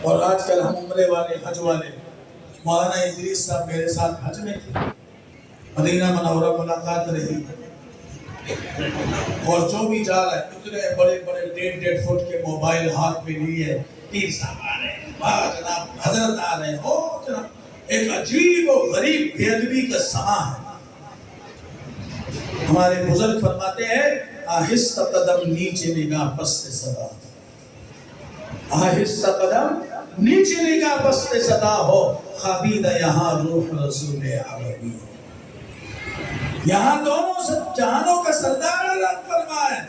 اور آج کل ہم عمرے والے حج والے مولانا ادریس صاحب میرے ساتھ حج میں تھے، مدینہ منورہ ملاقات رہی، اور جو بھی جا رہا ہے اتنے بڑے بڑے 1.5 فٹ کے موبائل ہاتھ میں لیے، پیر صاحب آ رہے ہیں، واہ جناب حضرت آ رہے ہیں، او جناب ایک عجیب و غریب بے ادبی کا سما ہے۔ ہمارے بزرگ فرماتے ہیں آہستہ قدم نیچے نگاہ پست صدا، آہستہ قدم نیچے نگاہ پست صدا ہو، خوابیدہ یہاں روح رسول عربی ہو۔ یہاں دونوں سب جہانوں کا سردار اللہ فرمائے،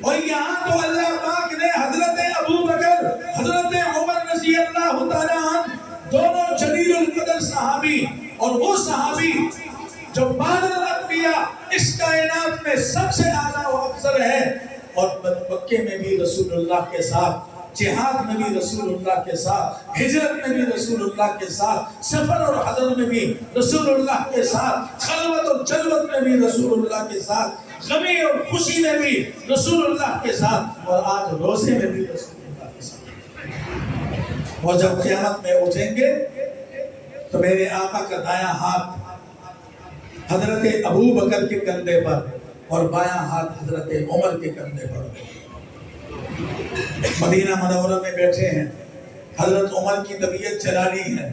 اور یہاں تو اللہ پاک نے حضرت ابو بکر حضرت عمر رضی اللہ تعالیٰ عنہ دونوں جلیل القدر صحابی، اور وہ صحابی جو بعد الانبیاء اس کائنات میں سب سے اعلیٰ و افضل ہے، اور مکے میں بھی رسول اللہ کے ساتھ، جہاد میں بھی رسول اللہ کے ساتھ، ہجرت میں بھی رسول اللہ کے ساتھ، سفر اور حضر میں بھی رسول اللہ کے ساتھ، خلوت اور جلوت میں بھی رسول اللہ کے ساتھ، غمی اور خوشی میں بھی رسول اللہ کے ساتھ، اور آج روزے میں بھی رسول اللہ کے ساتھ۔ اور جب قیامت میں اٹھیں گے تو میرے آقا کا دایاں ہاتھ حضرت ابو بکر کے کندھے پر اور بایاں ہاتھ حضرت عمر کے کندھے پر۔ مدینہ منورہ میں بیٹھے ہیں، حضرت عمر کی طبیعت جلالی ہے،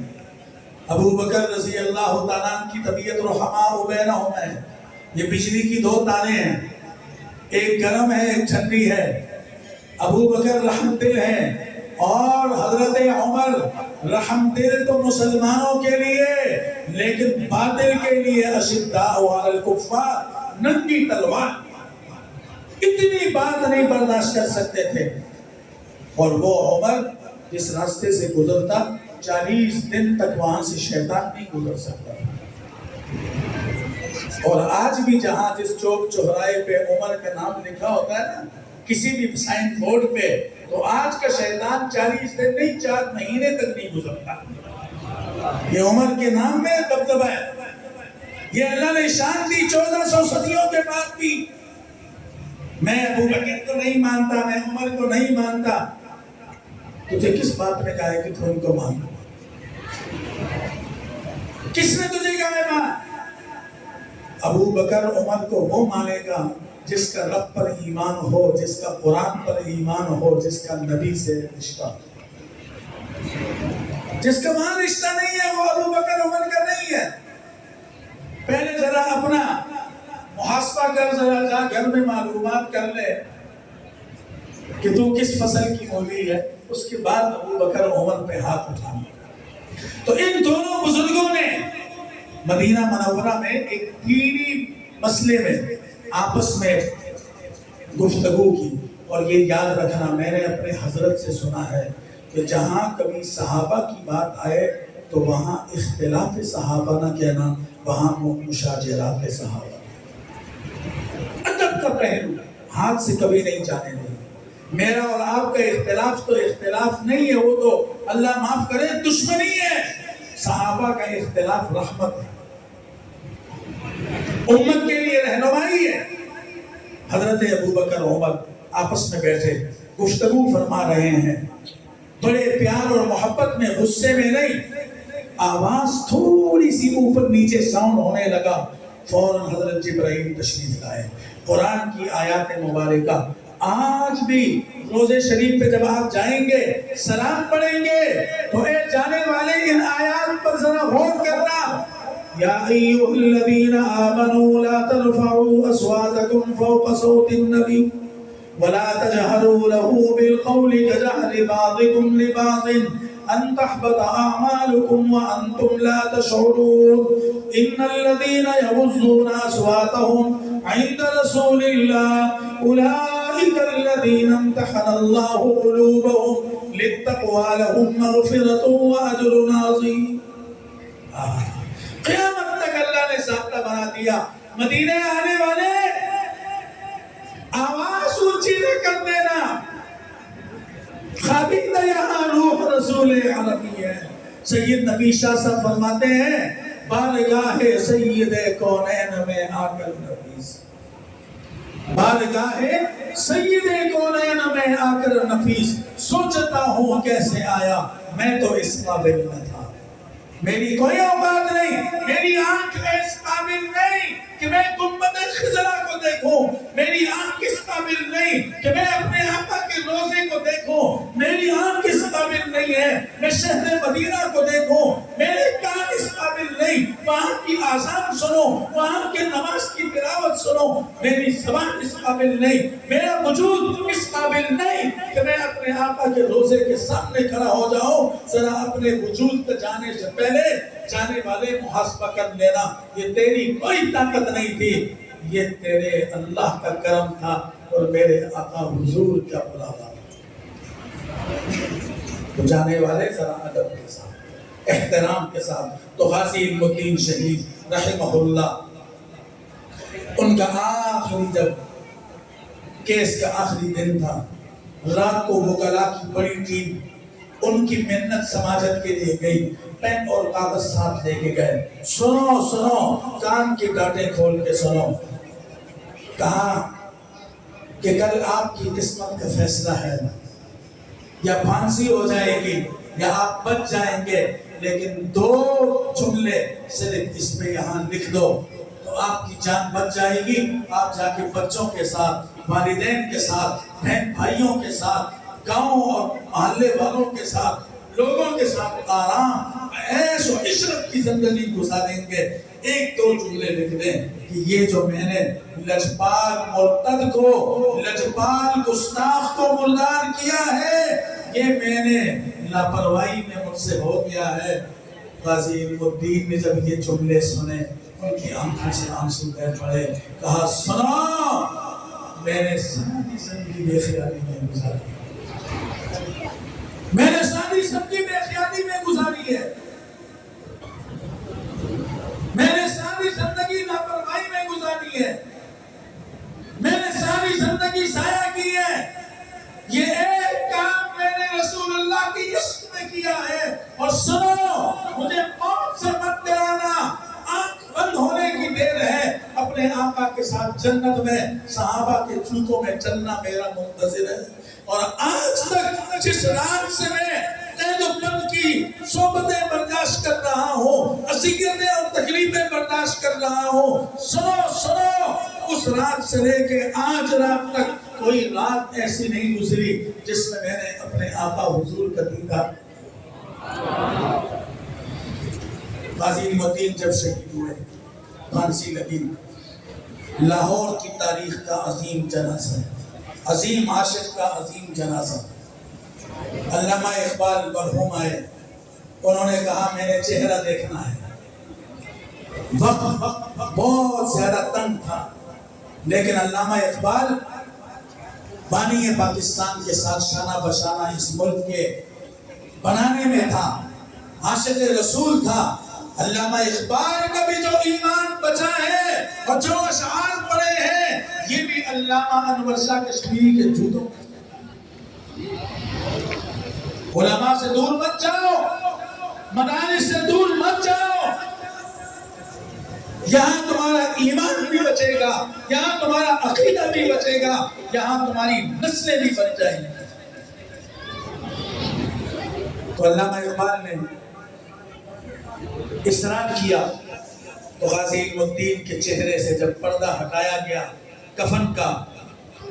ابو بکر رضی اللہ تعالیٰ عنہ کی طبیعت رحماء بینہم ہے۔ یہ بجلی کی دو تاریں ہیں، ایک گرم ہے ایک ٹھنڈی ہے۔ ابو بکر رحم دل ہے، اور حضرت عمر رحم دل تو مسلمانوں کے لیے، لیکن باطل کے لیے اشداء علی الکفار، ننگی تلوار، اتنی بات نہیں برداشت کر سکتے تھے۔ اور وہ عمر جس راستے سے گزرتا 40 دن تک وہاں سے شیطان نہیں گزر سکتا۔ اور آج بھی جہاں جس چوک چوراہے پہ عمر کا نام لکھا ہوتا ہے نا، کسی بھی سائن بورڈ پہ، تو آج کا شیطان 40 دن نہیں 4 مہینے تک نہیں گزرتا۔ یہ عمر کے نام میں دبدبہ ہے، یہ اللہ نے شان دی 1400 صدیوں کے بعد بھی۔ میں ابو بکر کو نہیں مانتا، میں عمر کو نہیں مانتا، تجھے کس بات نے کہا ہے کہ تو ان کو مان؟ کس نے تجھے کہا ہے مان؟ ابو بکر عمر کو وہ مانے گا جس کا رب پر ایمان ہو، جس کا قرآن پر ایمان ہو، جس کا نبی سے رشتہ، جس کا وہاں رشتہ نہیں ہے وہ ابو بکر عمر کا نہیں ہے۔ پہلے ذرا اپنا محاسبہ کر، ذرا جا گھر میں معلومات کر لے کہ تو کس فصل کی مولی ہے، اس کے بعد ابو بکر عمر پہ ہاتھ اٹھانا۔ تو ان دونوں بزرگوں نے مدینہ منورہ میں ایک دینی مسئلے میں آپس میں گفتگو کی، اور یہ یاد رکھنا میں نے اپنے حضرت سے سنا ہے کہ جہاں کبھی صحابہ کی بات آئے تو وہاں اختلاف صحابہ نہ کہنا، وہاں مشاجرات صحابہ، ادب کا پہلو ہاتھ سے کبھی نہیں جانے دیں۔ میرا اور آپ کا اختلاف تو اختلاف نہیں ہے، وہ تو اللہ معاف کرے دشمنی ہے۔ صحابہ کا اختلاف رحمت ہے، امت کے لیے رہنمائی ہے۔ حضرت ابو بکر عمر آپس میں بیٹھے گفتگو فرما رہے ہیں، بڑے پیار اور محبت میں، غصے میں نہیں۔ آواز تھوڑی سی اوپر نیچے ساؤنڈ ہونے لگا، فوراً حضرت جبرائیل تشریف لائے۔ قرآن کی آیات مبارکہ آج بھی روزے شریف پہ جب آپ جائیں گے سلام پڑھیں گے تو اے جانے والے ان آیات پر ذرا غور کرنا۔ یا ایھا الذین آمنوا لا ترفعوا اصواتکم فوق صوت النبی ولا تجهروا له بالقول كجهر بعضكم لبعض ان تحبط اعمالكم وانتم لا تشعرون ان الذين يغضون اصواتهم عند رسول الله اولئك الذين امتحن الله قلوبهم للتقوى لهم مغفرة واجر عظيم۔ قیامت تک اللہ نے ضابطہ بنا دیا، مدینے آنے والے آواز اونچی نہ کر دینا، خابیدہ یہاں روح رسول عربی ہے۔ سید نبی شاہ صاحب فرماتے ہیں بارگاہ سید کونین میں آ کر نبی، بارگاہ سید کونین میں آ کر نفیس سوچتا ہوں کیسے آیا، میں تو اس قابل نہ تھا، میری کوئی اوقات نہیں، میری آنکھ اس قابل نہیں کہ میں گنبد خضرا کو دیکھوں، میری آنکھ اس قابل نہیں کہ میں اپنے آقا کے روضے کو دیکھوں، میری آنکھ اس قابل نہیں ہے میں شہر مدینہ کو دیکھوں، میرے کان اس قابل نہیں وہاں کی آذان سنو، وہاں کے نماز کی تلاوت سنو، میری زبان اس قابل نہیں، میرا وجود اس قابل نہیں کہ میں اپنے آقا کے روضے کے سامنے کھڑا ہو جاؤں۔ ذرا اپنے وجود کا جانے سے پہلے جانے والے محاسبہ کر لینا، یہ تیری کوئی طاقت نہیں تھی، یہ تیرے اللہ کا کرم تھا اور میرے آقا حضور کا بلاوا۔ تو جانے والے ذرا ادب کے ساتھ، احترام کے ساتھ۔ تو غازی علم الدین شہید رحمہ اللہ، ان کا آخری جب کیس کا آخری دن تھا، رات کو وکلا کی بڑی ٹیم ان کی محنت سماجت کے لیے گئی، پین اور کاغذ ساتھ لے کے گئے، سنو سنو، کان کے ڈاٹے کھول کے سنو، کہا کہ کل آپ کی قسمت کا فیصلہ ہے، یا پھانسی ہو جائے گی یا آپ بچ جائیں گے، لیکن دو جملے صرف اس میں یہاں لکھ دو تو آپ کی جان بچ جائے گی، آپ جا کے بچوں کے ساتھ، والدین کے ساتھ، بہن بھائیوں کے ساتھ، گاؤں اور محلے والوں کے ساتھ، لوگوں کے ساتھ آرام عیش و عشرت کی زندگی گزاریں گے۔ ایک دو جملے لکھ دیں کہ یہ جو میں نے لجپال مرتد کو، لجپال گستاخ کو مردار کیا ہے، یہ میں نے لاپرواہی میں مجھ سے ہو گیا ہے۔ غازی علم الدین نے جب یہ جملے سنے، ان کی آنکھوں سے آنسو بہہ پڑے، کہا سنو، میں نے ساری زندگی بے خیالی میں گزاری، میں نے ساری زندگی بے خیالی میں گزاری ہے، میں نے ساری زندگی لاپرواہی میں گزاری ہے، میں نے ساری زندگی ضائع کی ہے، یہ ایک کام میں نے رسول اللہ کی عشق میں کیا ہے، اور سنو، مجھے موت سے مت ڈرانا، آنکھ بند ہونے کی دیر ہے، اپنے آقا کے ساتھ جنت میں صحابہ کے جوتوں میں چلنا میرا منتظر ہے۔ اور آج تک جس رات سے میں قید و بند کی صحبتیں برداشت کر رہا ہوں، اذیتیں اور تکلیفیں برداشت کر رہا ہوں، سنو سنو، اس رات سے لے کے آج رات تک کوئی رات ایسی نہیں گزری جس میں نے اپنے آقا حضور کا دیدار۔ غازی علم الدین جب شہید ہوئے، پھانسی لگی، لاہور کی تاریخ کا عظیم جنازہ، عظیم عاشق کا عظیم جنازہ، علامہ اقبال مرحوم آئے، انہوں نے کہا میں نے چہرہ دیکھنا ہے، وقت بہت زیادہ تنگ تھا، لیکن علامہ اقبال بانی پاکستان کے ساتھ شانہ بشانہ اس ملک کے بنانے میں تھا، عاشق رسول تھا۔ علامہ اقبال کا بھی جو ایمان بچا ہے اور جو اشعار پڑے ہیں، یہ بھی علامہ انور شاہ کشمیری کے جوتوں۔ علماء سے دور مت جاؤ، مدارس سے دور مت جاؤ، یہاں تمہارا ایمان بھی بچے گا، یہاں تمہارا عقیدہ بھی بچے گا، یہاں تمہاری نسلیں بھی بچ جائیں گی۔ تو علامہ اقبال نے اصرار کیا، تو غازی علم الدین کے چہرے سے جب پردہ ہٹایا گیا کفن کا،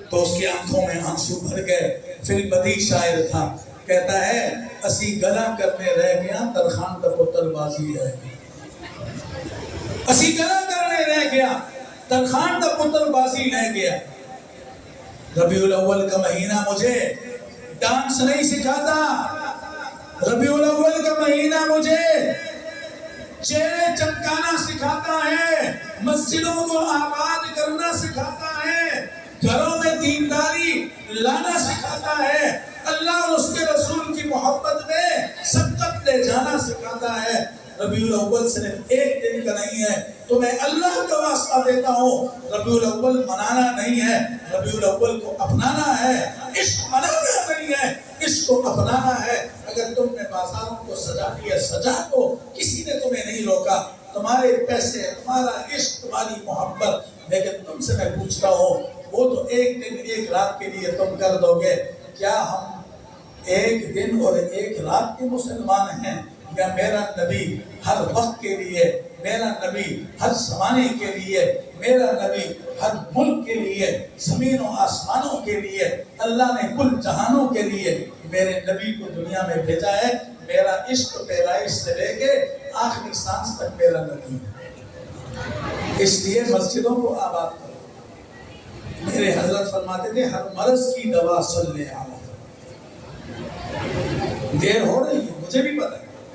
تو اس کی آنکھوں میں آنسو بھر گئے۔ پھر بدیع شاعر تھا، کہتا ہے اسی گلا کرنے رہ گیا ترخان کا پتر بازی رہ گیا، اسی گلا کرنے رہ گیا ترخان کا پتر بازی رہ گیا۔ ربیع الاول کا مہینہ مجھے ڈانس نہیں سکھاتا، ربیع الاول کا مہینہ مجھے چہرے چمکانا سکھاتا ہے، مسجدوں کو آباد کرنا سکھاتا ہے، گھروں میں دینداری لانا سکھاتا ہے، اللہ اور اس کے رسول کی محبت میں سبقت لے جانا سکھاتا ہے۔ ربیع الاول صرف ایک دن کا نہیں ہے، تو میں اللہ کا واسطہ دیتا ہوں، ربیع الاول منانا نہیں ہے، ربیع الاول کو اپنانا ہے، عشق منانا نہیں ہے، عشق کو اپنانا ہے۔ اگر تم نے بازاروں کو سجا دیا، سجا تو کسی نے تمہیں نہیں روکا، تمہارے پیسے، تمہارا عشق، تمہاری محبت، لیکن تم سے میں پوچھتا ہوں وہ تو ایک دن ایک رات کے لیے تم کر دو گے. کیا ہم ایک دن اور ایک رات کے مسلمان ہیں؟ یا میرا نبی ہر وقت کے لیے، میرا نبی ہر زمانے کے لیے، میرا نبی ہر ملک کے لیے، زمین و آسمانوں کے لیے، اللہ نے کل جہانوں کے لیے میرے نبی کو دنیا میں بھیجا ہے. میرا عشق پیدائش سے لے کے آخری سانس تک میرا نبی ہے. اس لیے مسجدوں کو آباد کرو. میرے حضرت فرماتے تھے ہر مرض کی دوا صلی علیہ. دیر ہو رہی ہے مجھے بھی پتہ ہے،